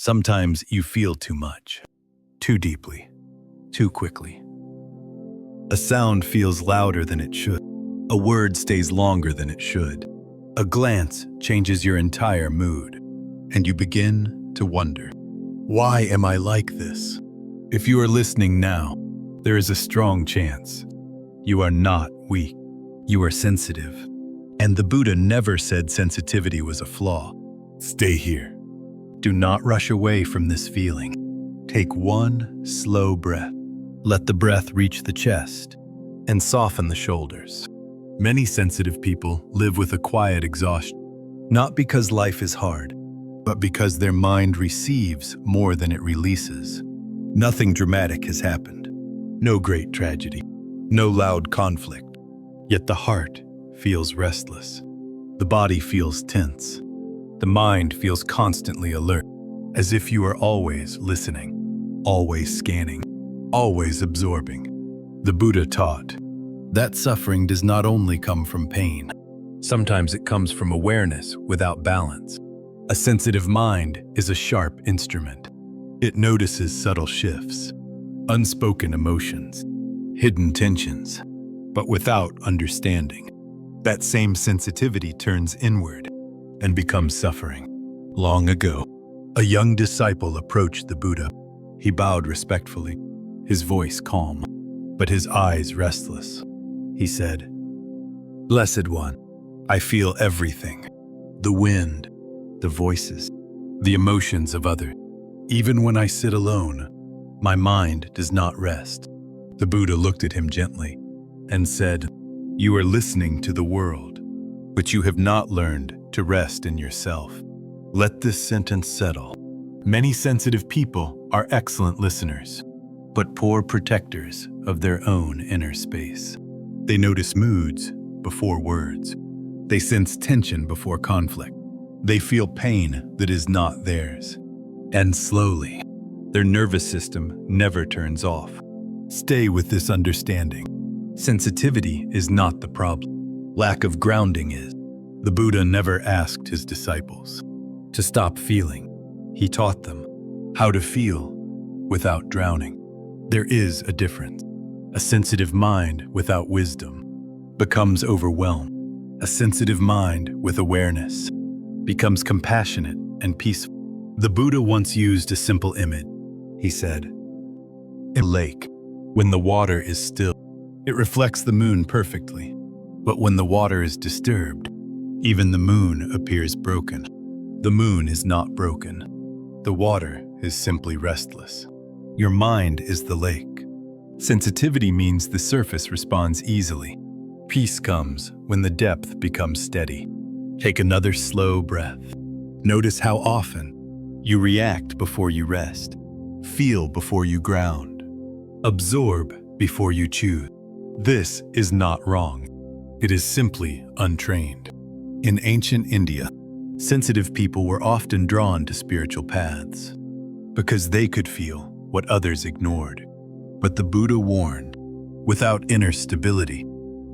Sometimes you feel too much, too deeply, too quickly. A sound feels louder than it should. A word stays longer than it should. A glance changes your entire mood, and you begin to wonder, why am I like this? If you are listening now, there is a strong chance you are not weak. You are sensitive. And the Buddha never said sensitivity was a flaw. Stay here. Do not rush away from this feeling. Take one slow breath. Let the breath reach the chest and soften the shoulders. Many sensitive people live with a quiet exhaustion, not because life is hard, but because their mind receives more than it releases. Nothing dramatic has happened. No great tragedy. No loud conflict. Yet the heart feels restless. The body feels tense. The mind feels constantly alert, as if you are always listening, always scanning, always absorbing. The Buddha taught that suffering does not only come from pain. Sometimes it comes from awareness without balance. A sensitive mind is a sharp instrument. It notices subtle shifts, unspoken emotions, hidden tensions, but without understanding. That same sensitivity turns inward and becomes suffering. Long ago, a young disciple approached the Buddha. He bowed respectfully, his voice calm, but his eyes restless. He said, "Blessed One, I feel everything. The wind, the voices, the emotions of others. Even when I sit alone, my mind does not rest." The Buddha looked at him gently and said, "You are listening to the world, but you have not learned to rest in yourself." Let this sentence settle. Many sensitive people are excellent listeners, but poor protectors of their own inner space. They notice moods before words. They sense tension before conflict. They feel pain that is not theirs. And slowly, their nervous system never turns off. Stay with this understanding. Sensitivity is not the problem. Lack of grounding is. The Buddha never asked his disciples to stop feeling. He taught them how to feel without drowning. There is a difference. A sensitive mind without wisdom becomes overwhelmed. A sensitive mind with awareness becomes compassionate and peaceful. The Buddha once used a simple image. He said, "In a lake, when the water is still, it reflects the moon perfectly. But when the water is disturbed, even the moon appears broken. The moon is not broken. The water is simply restless. Your mind is the lake." Sensitivity means the surface responds easily. Peace comes when the depth becomes steady. Take another slow breath. Notice how often you react before you rest. Feel before you ground. Absorb before you choose. This is not wrong. It is simply untrained. In ancient India, sensitive people were often drawn to spiritual paths because they could feel what others ignored. But the Buddha warned, without inner stability,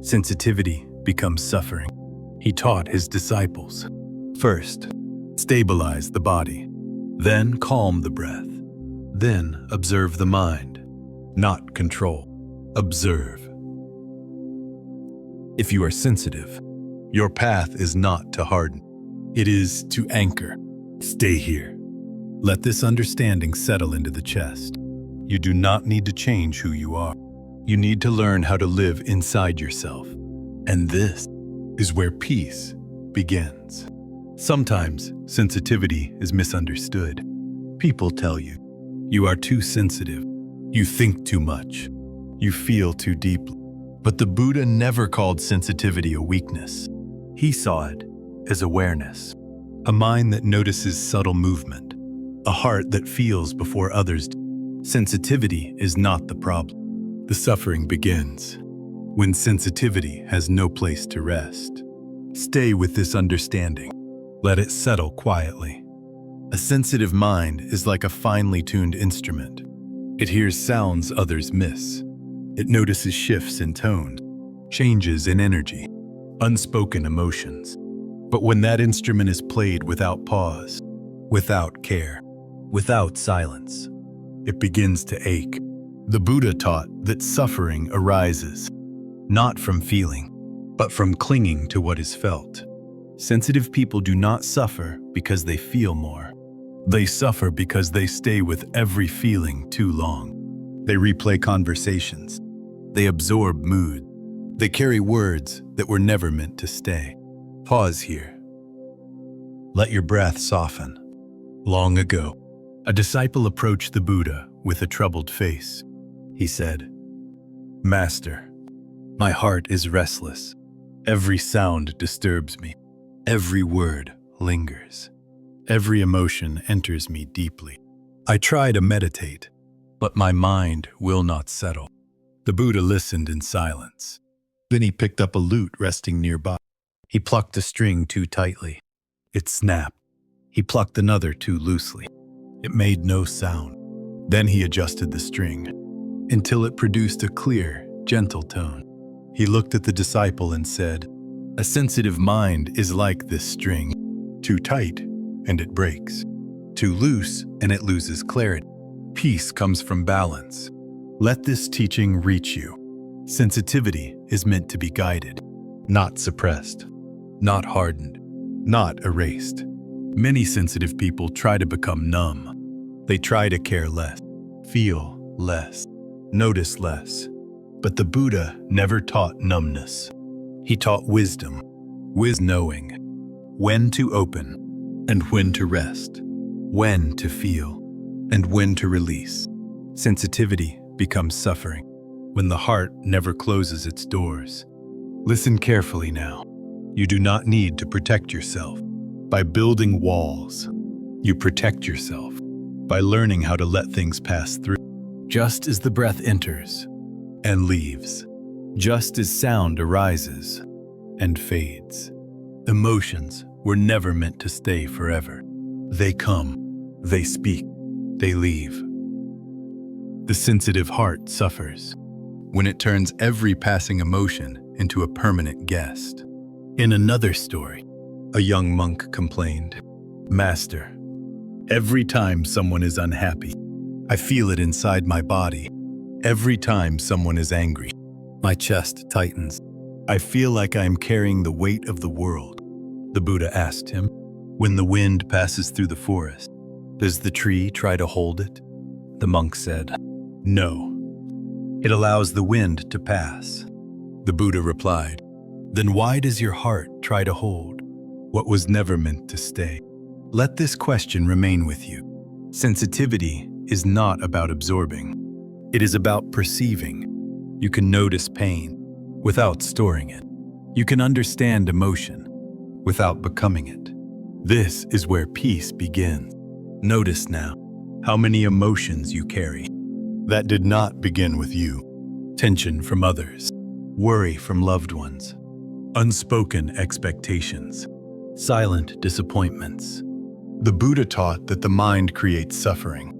sensitivity becomes suffering. He taught his disciples, first, stabilize the body, then calm the breath, then observe the mind, not control, observe. If you are sensitive, your path is not to harden. It is to anchor. Stay here. Let this understanding settle into the chest. You do not need to change who you are. You need to learn how to live inside yourself. And this is where peace begins. Sometimes sensitivity is misunderstood. People tell you, you are too sensitive. You think too much. You feel too deeply. But the Buddha never called sensitivity a weakness. He saw it as awareness. A mind that notices subtle movement. A heart that feels before others do. Sensitivity is not the problem. The suffering begins when sensitivity has no place to rest. Stay with this understanding. Let it settle quietly. A sensitive mind is like a finely tuned instrument. It hears sounds others miss. It notices shifts in tone, changes in energy, unspoken emotions. But when that instrument is played without pause, without care, without silence. It begins to ache. The Buddha taught that suffering arises not from feeling, but from clinging to what is felt. Sensitive people do not suffer because they feel more. They suffer because they stay with every feeling too long. They replay conversations. They absorb mood. They carry words that were never meant to stay. Pause here. Let your breath soften. Long ago, a disciple approached the Buddha with a troubled face. He said, "Master, my heart is restless. Every sound disturbs me. Every word lingers. Every emotion enters me deeply. I try to meditate, but my mind will not settle." The Buddha listened in silence. Then he picked up a lute resting nearby. He plucked a string too tightly. It snapped. He plucked another too loosely. It made no sound. Then he adjusted the string until it produced a clear, gentle tone. He looked at the disciple and said, "A sensitive mind is like this string. Too tight, and it breaks. Too loose, and it loses clarity. Peace comes from balance. Let this teaching reach you. Sensitivity is meant to be guided, not suppressed, not hardened, not erased. Many sensitive people try to become numb. They try to care less, feel less, notice less. But the Buddha never taught numbness. He taught wisdom, knowing when to open and when to rest, when to feel and when to release. Sensitivity becomes suffering when the heart never closes its doors. Listen carefully now. You do not need to protect yourself by building walls. You protect yourself by learning how to let things pass through. Just as the breath enters and leaves, just as sound arises and fades. Emotions were never meant to stay forever. They come, they speak, they leave. The sensitive heart suffers when it turns every passing emotion into a permanent guest. In another story, a young monk complained, "Master, every time someone is unhappy, I feel it inside my body. Every time someone is angry, my chest tightens. I feel like I am carrying the weight of the world." The Buddha asked him, "When the wind passes through the forest, does the tree try to hold it?" The monk said, "No. It allows the wind to pass." The Buddha replied, "Then why does your heart try to hold what was never meant to stay?" Let this question remain with you. Sensitivity is not about absorbing. It is about perceiving. You can notice pain without storing it. You can understand emotion without becoming it. This is where peace begins. Notice now how many emotions you carry that did not begin with you. Tension from others, worry from loved ones, unspoken expectations, silent disappointments. The Buddha taught that the mind creates suffering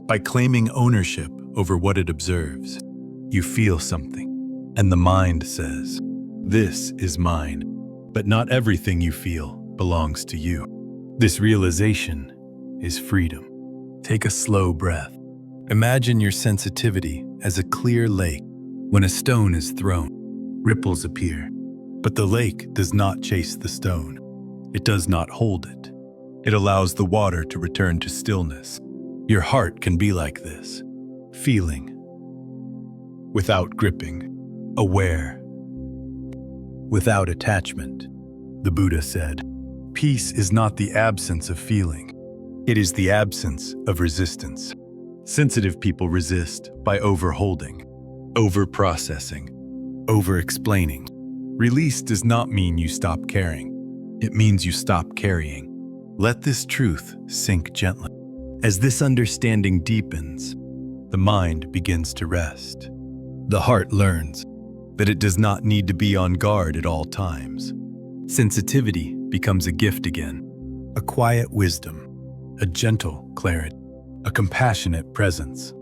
by claiming ownership over what it observes. You feel something, and the mind says, "This is mine." But not everything you feel belongs to you. This realization is freedom. Take a slow breath. Imagine your sensitivity as a clear lake. When a stone is thrown, ripples appear. But the lake does not chase the stone. It does not hold it. It allows the water to return to stillness. Your heart can be like this, feeling, without gripping, aware, without attachment. The Buddha said, "Peace is not the absence of feeling. It is the absence of resistance." Sensitive people resist by overholding, over-processing, over-explaining. Release does not mean you stop caring. It means you stop carrying. Let this truth sink gently. As this understanding deepens, the mind begins to rest. The heart learns that it does not need to be on guard at all times. Sensitivity becomes a gift again, a quiet wisdom, a gentle clarity, a compassionate presence.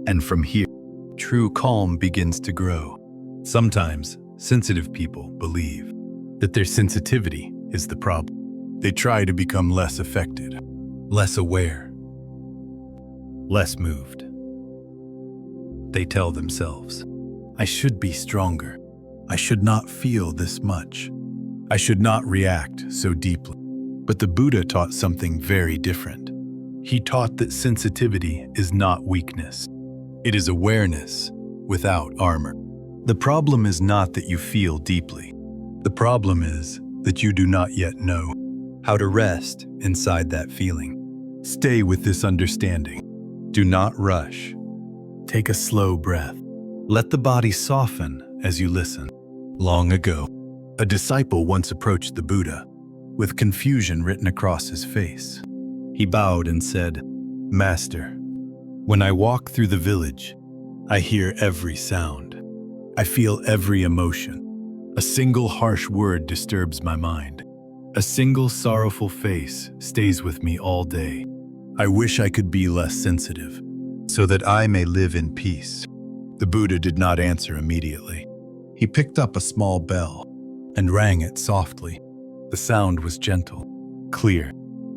And from here, true calm begins to grow. Sometimes, sensitive people believe that their sensitivity is the problem. They try to become less affected, less aware, less moved. They tell themselves, I should be stronger. I should not feel this much. I should not react so deeply. But the Buddha taught something very different. He taught that sensitivity is not weakness. It is awareness without armor. The problem is not that you feel deeply. The problem is that you do not yet know how to rest inside that feeling. Stay with this understanding. Do not rush. Take a slow breath. Let the body soften as you listen. Long ago, a disciple once approached the Buddha with confusion written across his face. He bowed and said, Master, when I walk through the village, I hear every sound. I feel every emotion. A single harsh word disturbs my mind. A single sorrowful face stays with me all day. I wish I could be less sensitive, so that I may live in peace. The Buddha did not answer immediately. He picked up a small bell and rang it softly. The sound was gentle, clear,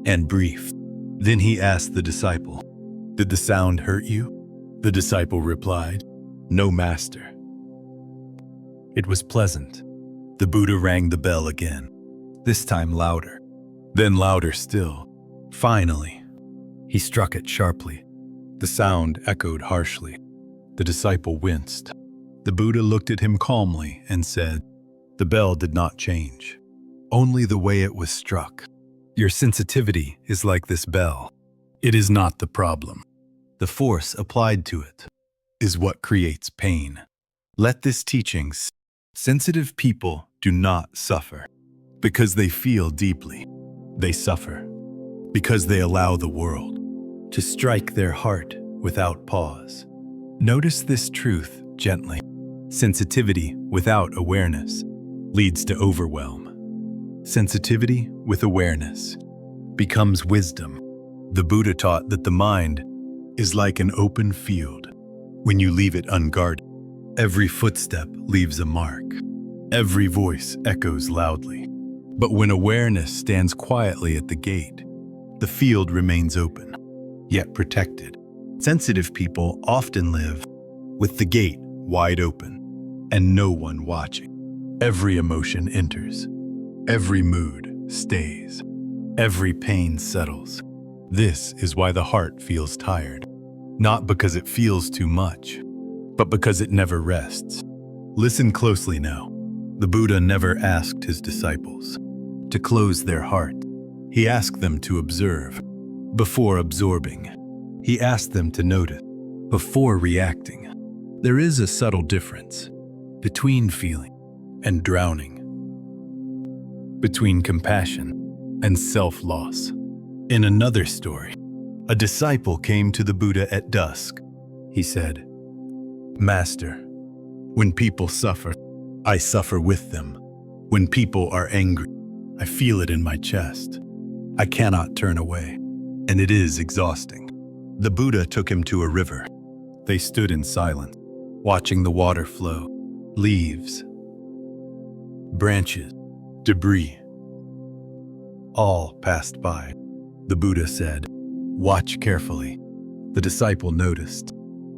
and brief. Then he asked the disciple, Did the sound hurt you? The disciple replied, No, Master. It was pleasant. The Buddha rang the bell again, this time louder, then louder still. Finally, he struck it sharply. The sound echoed harshly. The disciple winced. The Buddha looked at him calmly and said, The bell did not change, only the way it was struck. Your sensitivity is like this bell. It is not the problem. The force applied to it is what creates pain. Let this teaching. Sensitive people do not suffer because they feel deeply. They suffer because they allow the world to strike their heart without pause. Notice this truth gently. Sensitivity without awareness leads to overwhelm. Sensitivity with awareness becomes wisdom. The Buddha taught that the mind is like an open field. When you leave it unguarded, every footstep leaves a mark. Every voice echoes loudly. But when awareness stands quietly at the gate, the field remains open, yet protected. Sensitive people often live with the gate wide open and no one watching. Every emotion enters. Every mood stays. Every pain settles. This is why the heart feels tired. Not because it feels too much, but because it never rests. Listen closely now. The Buddha never asked his disciples to close their heart. He asked them to observe before absorbing. He asked them to notice before reacting. There is a subtle difference between feeling and drowning, between compassion and self-loss. In another story, a disciple came to the Buddha at dusk. He said, Master, when people suffer, I suffer with them. When people are angry, I feel it in my chest. I cannot turn away, and it is exhausting. The Buddha took him to a river. They stood in silence, watching the water flow. Leaves, branches, debris, all passed by. The Buddha said, Watch carefully. The disciple noticed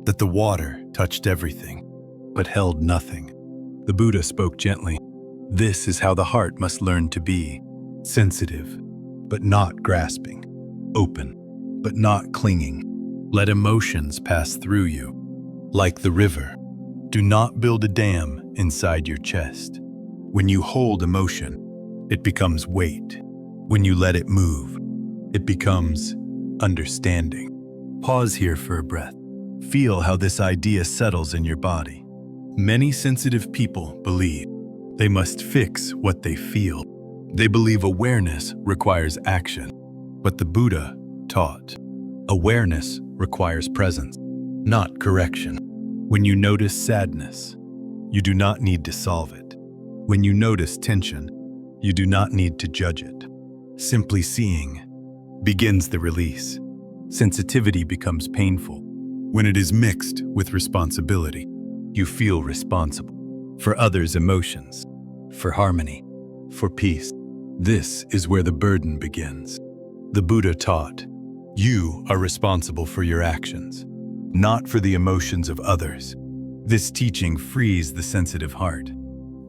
that the water touched everything, but held nothing. The Buddha spoke gently. This is how the heart must learn to be: sensitive, but not grasping; open, but not clinging. Let emotions pass through you, like the river. Do not build a dam inside your chest. When you hold emotion, it becomes weight. When you let it move, it becomes understanding. Pause here for a breath. Feel how this idea settles in your body. Many sensitive people believe they must fix what they feel. They believe awareness requires action. But the Buddha taught awareness requires presence, not correction. When you notice sadness, you do not need to solve it. When you notice tension, you do not need to judge it. Simply seeing begins the release. Sensitivity becomes painful when it is mixed with responsibility. You feel responsible for others' emotions, for harmony, for peace. This is where the burden begins. The Buddha taught, You are responsible for your actions, not for the emotions of others. This teaching frees the sensitive heart.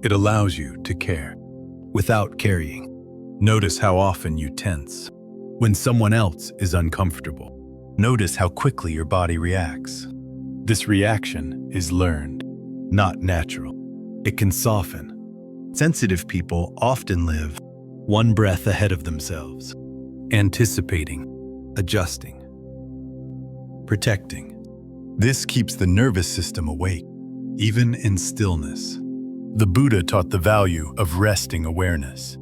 It allows you to care without carrying. Notice how often you tense when someone else is uncomfortable. Notice how quickly your body reacts. This reaction is learned, not natural. It can soften. Sensitive people often live one breath ahead of themselves, anticipating, adjusting, protecting. This keeps the nervous system awake, even in stillness. The Buddha taught the value of resting awareness,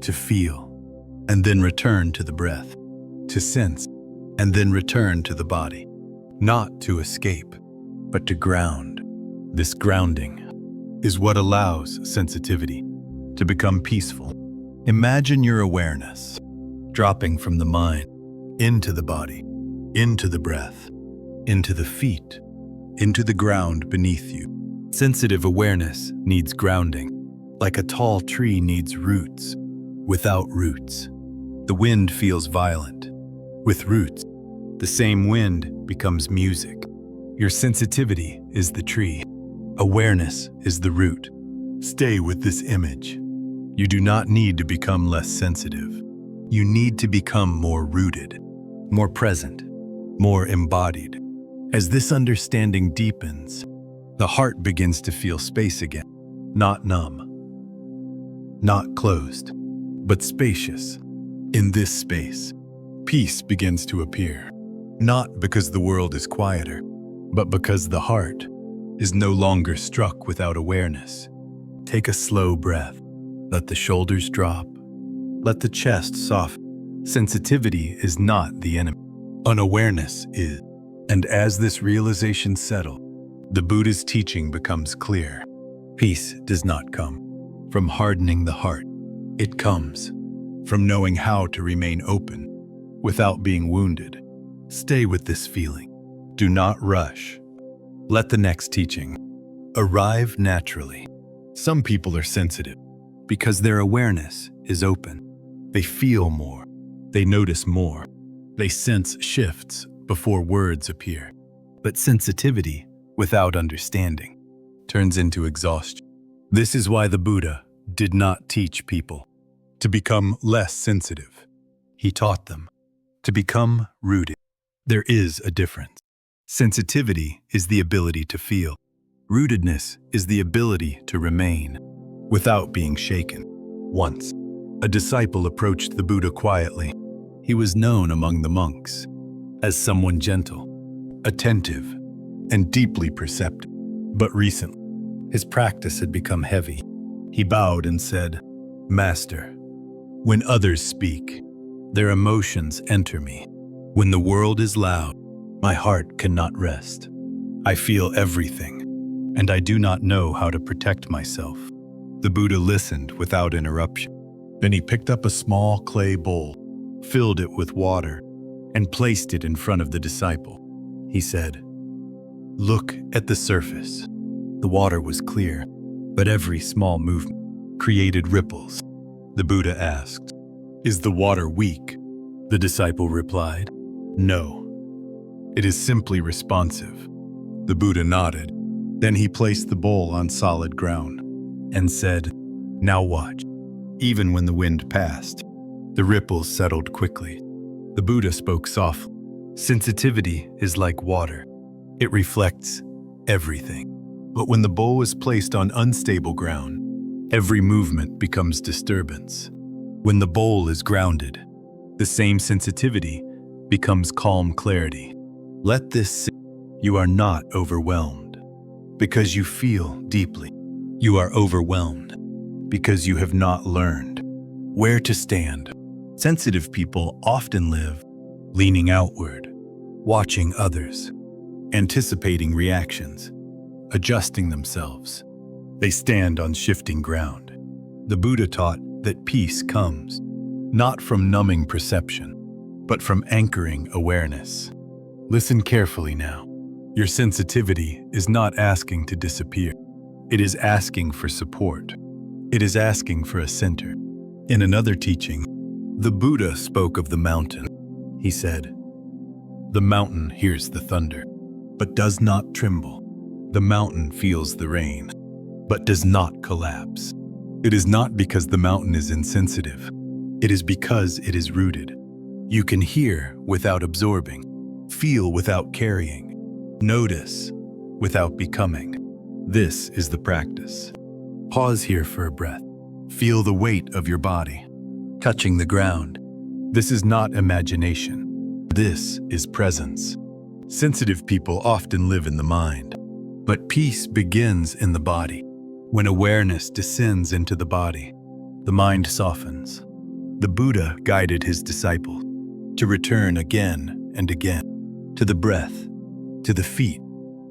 to feel, and then return to the breath, to sense, and then return to the body, not to escape, but to ground. This grounding is what allows sensitivity to become peaceful. Imagine your awareness dropping from the mind into the body, into the breath, into the feet, into the ground beneath you. Sensitive awareness needs grounding, like a tall tree needs roots. Without roots, the wind feels violent. With roots, the same wind becomes music. Your sensitivity is the tree. Awareness is the root. Stay with this image. You do not need to become less sensitive. You need to become more rooted, more present, more embodied. As this understanding deepens, the heart begins to feel space again, not numb, not closed, but spacious. In this space, peace begins to appear, not because the world is quieter, but because the heart is no longer struck without awareness. Take a slow breath. Let the shoulders drop. Let the chest soften. Sensitivity is not the enemy. Unawareness is. And as this realization settles, the Buddha's teaching becomes clear. Peace does not come from hardening the heart. It comes from knowing how to remain open without being wounded. Stay with this feeling. Do not rush. Let the next teaching arrive naturally. Some people are sensitive because their awareness is open. They feel more. They notice more. They sense shifts before words appear. But sensitivity without understanding turns into exhaustion. This is why the Buddha did not teach people to become less sensitive. He taught them to become rooted. There is a difference. Sensitivity is the ability to feel. Rootedness is the ability to remain without being shaken. Once, a disciple approached the Buddha quietly. He was known among the monks as someone gentle, attentive, and deeply perceptive. But recently, his practice had become heavy. He bowed and said, "Master, when others speak, their emotions enter me. When the world is loud, my heart cannot rest. I feel everything, and I do not know how to protect myself." The Buddha listened without interruption. Then he picked up a small clay bowl, filled it with water, and placed it in front of the disciple. He said, "Look at the surface." The water was clear, but every small movement created ripples. The Buddha asked, "Is the water weak?" The disciple replied, "No, it is simply responsive." The Buddha nodded. Then he placed the bowl on solid ground and said, "Now watch." Even when the wind passed, the ripples settled quickly. The Buddha spoke softly. Sensitivity is like water. It reflects everything. But when the bowl is placed on unstable ground, every movement becomes disturbance. When the bowl is grounded, the same sensitivity becomes calm clarity. Let this sit. You are not overwhelmed because you feel deeply. You are overwhelmed because you have not learned where to stand. Sensitive people often live leaning outward, watching others, anticipating reactions, adjusting themselves. They stand on shifting ground. The Buddha taught that peace comes not from numbing perception, but from anchoring awareness. Listen carefully now. Your sensitivity is not asking to disappear. It is asking for support. It is asking for a center. In another teaching, the Buddha spoke of the mountain. He said, The mountain hears the thunder, but does not tremble. The mountain feels the rain, but does not collapse. It is not because the mountain is insensitive. It is because it is rooted. You can hear without absorbing, feel without carrying, notice without becoming. This is the practice. Pause here for a breath. Feel the weight of your body touching the ground. This is not imagination. This is presence. Sensitive people often live in the mind, but peace begins in the body. When awareness descends into the body, the mind softens. The Buddha guided his disciples to return again and again to the breath, to the feet,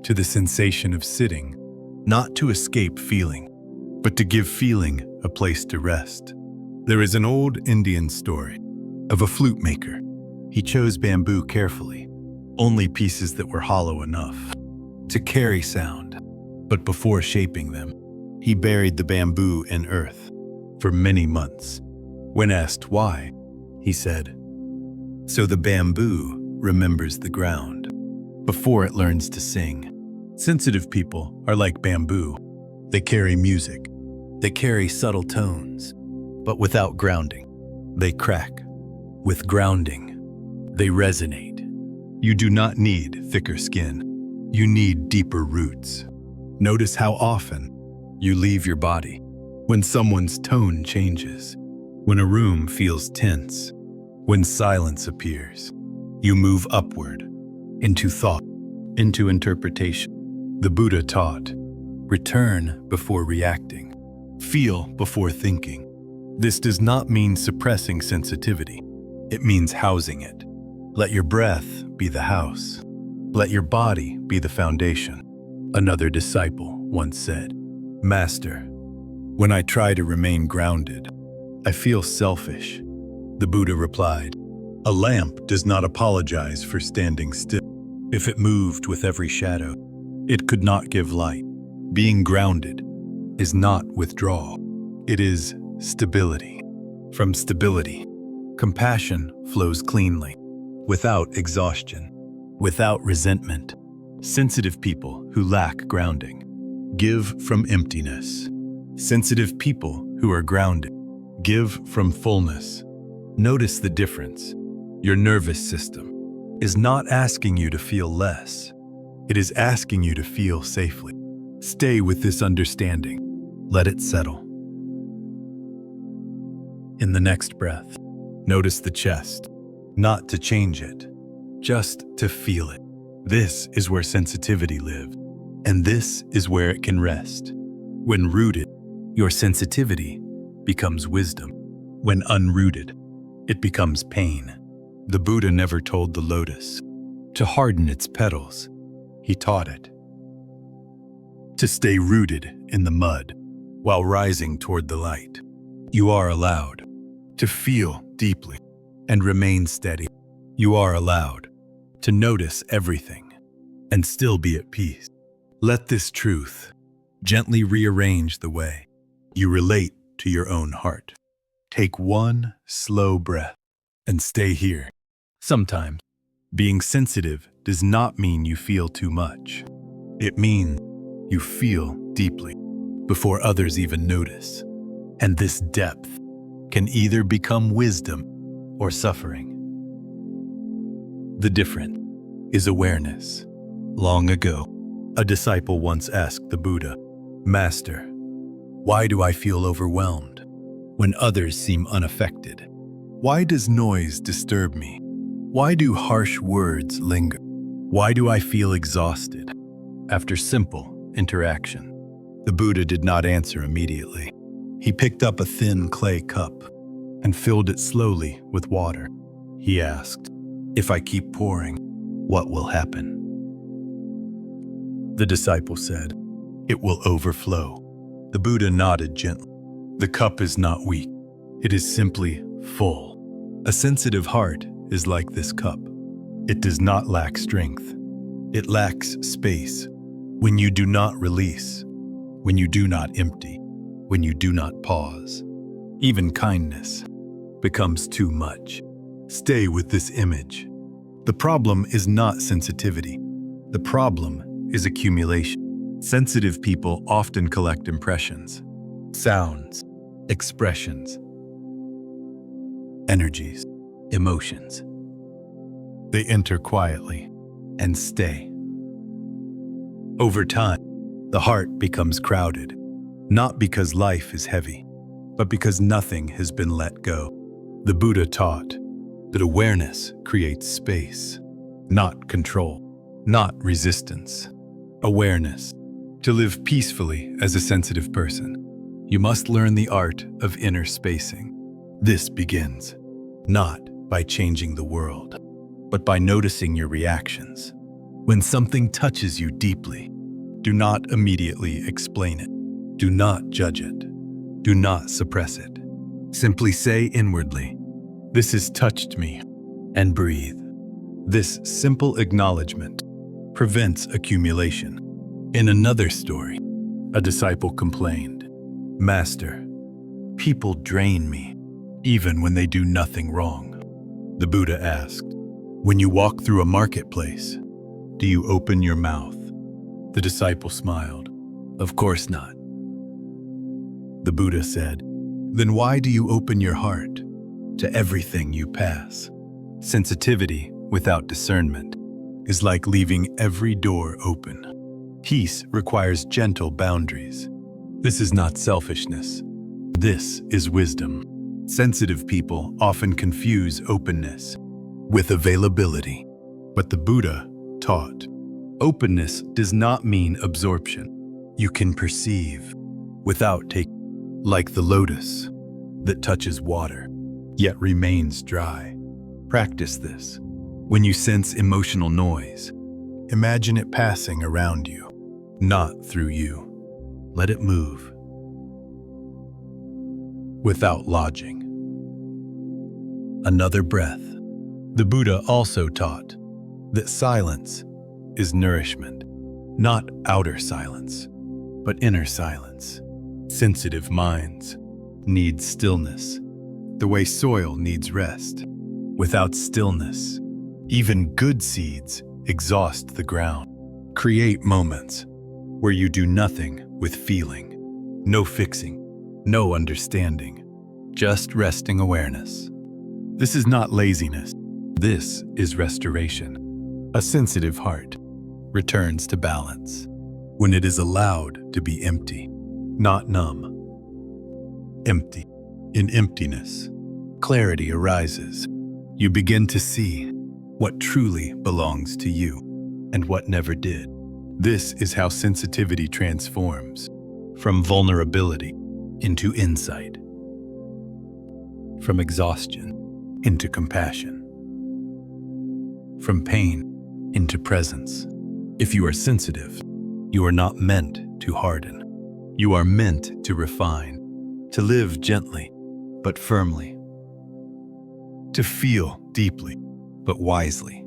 to the sensation of sitting, not to escape feeling, but to give feeling a place to rest. There is an old Indian story of a flute maker. He chose bamboo carefully, only pieces that were hollow enough to carry sound. But before shaping them, he buried the bamboo in earth for many months. When asked why, he said, "So the bamboo remembers the ground before it learns to sing." Sensitive people are like bamboo. They carry music. They carry subtle tones, but without grounding. They crack. With grounding, they resonate. You do not need thicker skin. You need deeper roots. Notice how often you leave your body. When someone's tone changes, when a room feels tense, when silence appears, you move upward, into thought, into interpretation. The Buddha taught, return before reacting, feel before thinking. This does not mean suppressing sensitivity. It means housing it. Let your breath be the house. Let your body be the foundation. Another disciple once said, "Master, when I try to remain grounded, I feel selfish." The Buddha replied, "A lamp does not apologize for standing still. If it moved with every shadow, it could not give light." Being grounded is not withdrawal. It is stability. From stability, compassion flows cleanly, without exhaustion, without resentment. Sensitive people who lack grounding give from emptiness. Sensitive people who are grounded give from fullness. Notice the difference. Your nervous system is not asking you to feel less. It is asking you to feel safely. Stay with this understanding. Let it settle. In the next breath, notice the chest, not to change it, just to feel it. This is where sensitivity lives, and this is where it can rest. When rooted, your sensitivity becomes wisdom. When unrooted, it becomes pain. The Buddha never told the lotus to harden its petals. He taught it to stay rooted in the mud while rising toward the light. You are allowed to feel deeply and remain steady. You are allowed to notice everything and still be at peace. Let this truth gently rearrange the way you relate to your own heart. Take one slow breath and stay here. Sometimes, being sensitive does not mean you feel too much. It means you feel deeply before others even notice. And this depth can either become wisdom or suffering. The difference is awareness. Long ago, a disciple once asked the Buddha, "Master, why do I feel overwhelmed when others seem unaffected? Why does noise disturb me? Why do harsh words linger? Why do I feel exhausted?" After simple interaction, the Buddha did not answer immediately. He picked up a thin clay cup and filled it slowly with water. He asked, "If I keep pouring, what will happen?" The disciple said, "It will overflow." The Buddha nodded gently. The cup is not weak. It is simply full. A sensitive heart is like this cup. It does not lack strength. It lacks space. When you do not release, when you do not empty, when you do not pause, even kindness becomes too much. Stay with this image. The problem is not sensitivity. The problem is accumulation. Sensitive people often collect impressions, sounds, expressions, energies, emotions. They enter quietly and stay. Over time, the heart becomes crowded, not because life is heavy, but because nothing has been let go. The Buddha taught that awareness creates space, not control, not resistance. Awareness. To live peacefully as a sensitive person, you must learn the art of inner spacing. This begins not by changing the world, but by noticing your reactions. When something touches you deeply, do not immediately explain it. Do not judge it. Do not suppress it. Simply say inwardly, "This has touched me," and breathe. This simple acknowledgement prevents accumulation. In another story, a disciple complained, "Master, people drain me, even when they do nothing wrong." The Buddha asked, "When you walk through a marketplace, do you open your mouth?" The disciple smiled. "Of course not." The Buddha said, "Then why do you open your heart to everything you pass?" Sensitivity without discernment is like leaving every door open. Peace requires gentle boundaries. This is not selfishness. This is wisdom. Sensitive people often confuse openness with availability, but the Buddha taught, openness does not mean absorption. You can perceive without taking, like the lotus that touches water, yet remains dry. Practice this. When you sense emotional noise, imagine it passing around you, not through you. Let it move without lodging. Another breath. The Buddha also taught that silence is nourishment, not outer silence, but inner silence. Sensitive minds need stillness, the way soil needs rest. Without stillness, even good seeds exhaust the ground. Create moments where you do nothing with feeling, no fixing, no understanding, just resting awareness. This is not laziness. This is restoration. A sensitive heart returns to balance when it is allowed to be empty, not numb. Empty. In emptiness, clarity arises. You begin to see what truly belongs to you and what never did. This is how sensitivity transforms from vulnerability into insight, from exhaustion into compassion, from pain into presence. If you are sensitive, you are not meant to harden. You are meant to refine, to live gently but firmly, to feel deeply but wisely.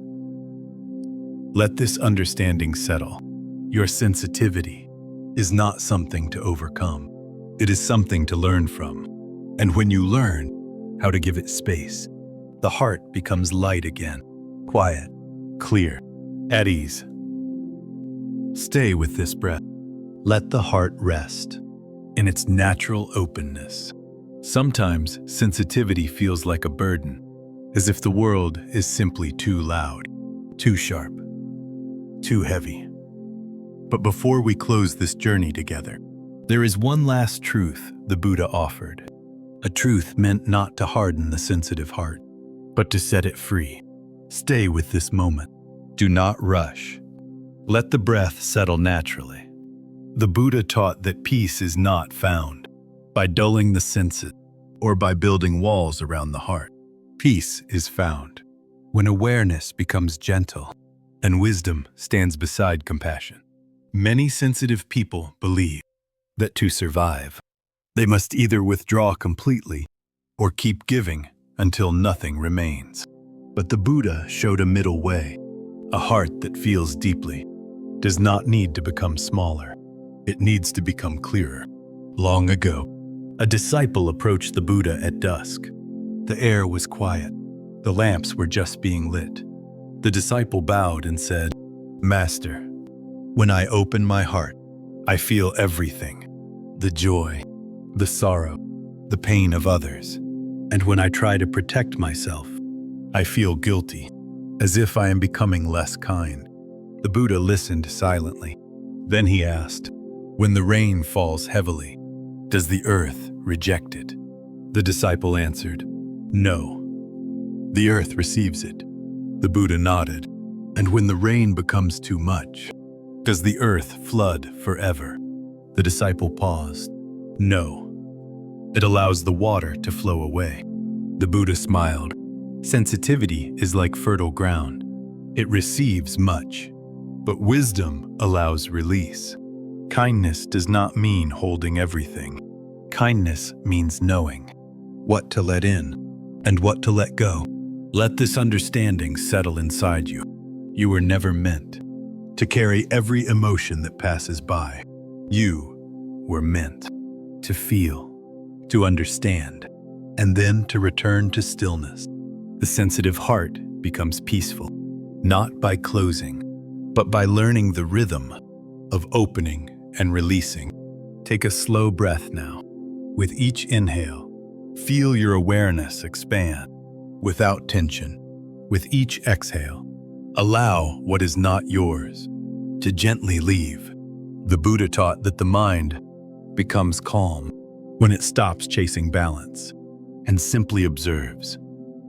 Let this understanding settle. Your sensitivity is not something to overcome. It is something to learn from. And when you learn how to give it space, the heart becomes light again, quiet, clear, at ease. Stay with this breath. Let the heart rest in its natural openness. Sometimes sensitivity feels like a burden, as if the world is simply too loud, too sharp, too heavy. But before we close this journey together, there is one last truth the Buddha offered, a truth meant not to harden the sensitive heart, but to set it free. Stay with this moment. Do not rush. Let the breath settle naturally. The Buddha taught that peace is not found by dulling the senses or by building walls around the heart. Peace is found when awareness becomes gentle and wisdom stands beside compassion. Many sensitive people believe that to survive, they must either withdraw completely or keep giving until nothing remains. But the Buddha showed a middle way. A heart that feels deeply does not need to become smaller. It needs to become clearer. Long ago, a disciple approached the Buddha at dusk. The air was quiet. The lamps were just being lit. The disciple bowed and said, "Master, when I open my heart, I feel everything, the joy, the sorrow, the pain of others. And when I try to protect myself, I feel guilty, as if I am becoming less kind." The Buddha listened silently. Then he asked, "When the rain falls heavily, does the earth reject it?" The disciple answered, "No. The earth receives it." The Buddha nodded. "And when the rain becomes too much, does the earth flood forever?" The disciple paused. "No. It allows the water to flow away." The Buddha smiled. Sensitivity is like fertile ground. It receives much, but wisdom allows release. Kindness does not mean holding everything. Kindness means knowing what to let in and what to let go. Let this understanding settle inside you. You were never meant to carry every emotion that passes by. You were meant to feel, to understand, and then to return to stillness. The sensitive heart becomes peaceful, not by closing, but by learning the rhythm of opening and releasing. Take a slow breath now. With each inhale, feel your awareness expand without tension. With each exhale, allow what is not yours to gently leave. The Buddha taught that the mind becomes calm when it stops chasing balance and simply observes.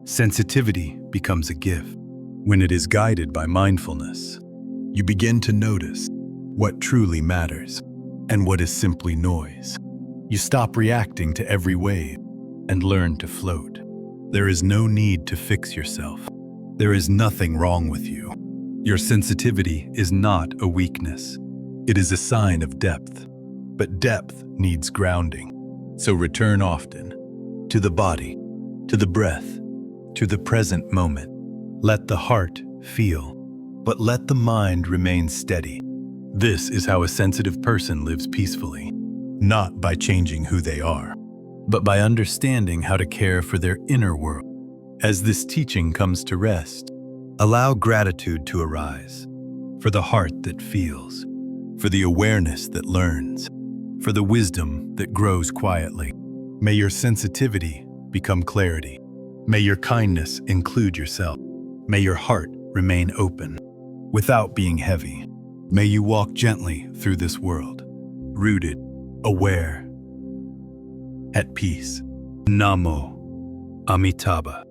Sensitivity becomes a gift when it is guided by mindfulness. You begin to notice what truly matters and what is simply noise. You stop reacting to every wave and learn to float. There is no need to fix yourself. There is nothing wrong with you. Your sensitivity is not a weakness. It is a sign of depth. But depth needs grounding. So return often to the body, to the breath, to the present moment. Let the heart feel, but let the mind remain steady. This is how a sensitive person lives peacefully, not by changing who they are, but by understanding how to care for their inner world. As this teaching comes to rest, allow gratitude to arise for the heart that feels, for the awareness that learns, for the wisdom that grows quietly. May your sensitivity become clarity. May your kindness include yourself. May your heart remain open without being heavy. May you walk gently through this world, rooted, aware, at peace. Namo Amitabha.